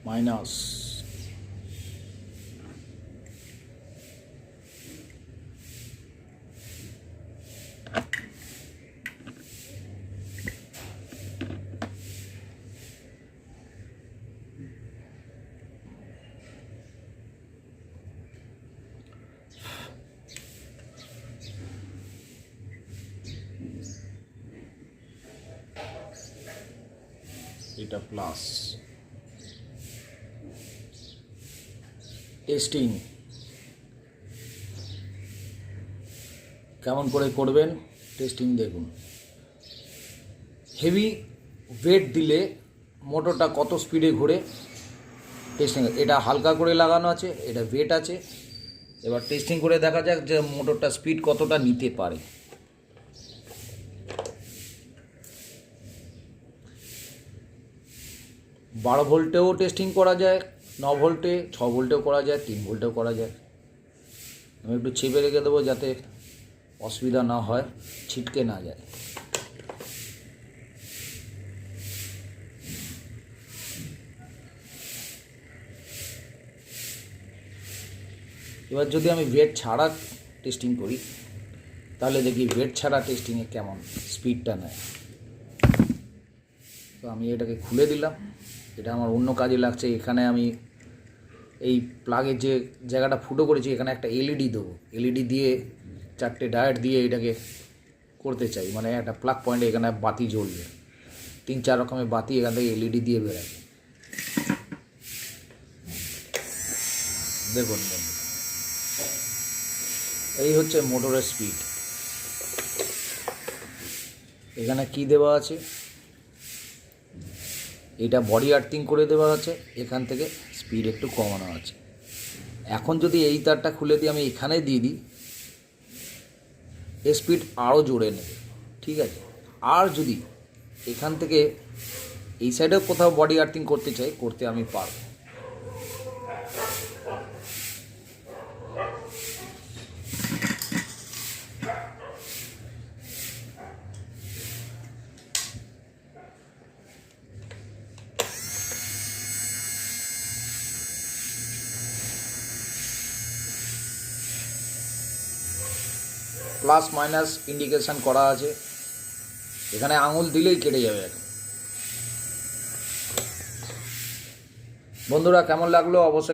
Minus, এটা plus. Testing কেমন করে করবেন টেস্টিং দেখুন। হেভি ওয়েট দিলে মোটরটা কত স্পিডে ঘোরে টেস্টিং। এটা হালকা করে লাগানো আছে, এটা ওয়েট আছে। এবার টেস্টিং করে দেখা যাক যে মোটরটা স্পিড কতটা নিতে পারে। 12 ভোল্টেও টেস্টিং করা যায়, 9 ভোল্টে, 6 ভোল্টেও করা যায়, 3 ভোল্টেও করা যায়। আমি একটু চেপে রেখে দেবো যাতে অসুবিধা না হয়, ছিটকে না যায়। এবার যদি আমি ওয়েট ছাড়া টেস্টিং করি তাহলে দেখি ওয়েট ছাড়া টেস্টিংয়ে কেমন স্পিডটা নেয়। তো আমি এটাকে খুলে দিলাম, এটা আমার অন্য কাজে লাগছে। এখানে আমি এই প্লাগের যে জায়গাটা ফুটো করেছি এখানে একটা এলইডি দেবো, এলইডি দিয়ে 4টে ডায়োড দিয়ে এটাকে করতে চাই। মানে একটা প্লাগ পয়েন্টে এখানে বাতি জ্বলবে, 3-4 রকমের বাতি এখান থেকে এলইডি দিয়ে বেরোবে। দেখুন এই হচ্ছে মোটরের স্পিড। এখানে কি দেওয়া আছে, এটা বডি আর্থিং করে দেওয়া আছে, এখান থেকে স্পিড একটু কমানো আছে। এখন যদি এই তারটা খুলে দিয়ে আমি এখানে দিয়ে দিই, স্পিড আরও জোরে নেবে, ঠিক আছে। আর যদি এখান থেকে এই সাইডেও কোথাও বডি আর্থিং করতে চাই, করতে আমি পারবো। প্লাস মাইনাস ইন্ডিকেশন করা আছে, এখানে আঙুল দিলেই কেটে যাবে। বন্ধুরা কেমন লাগলো অবশ্যই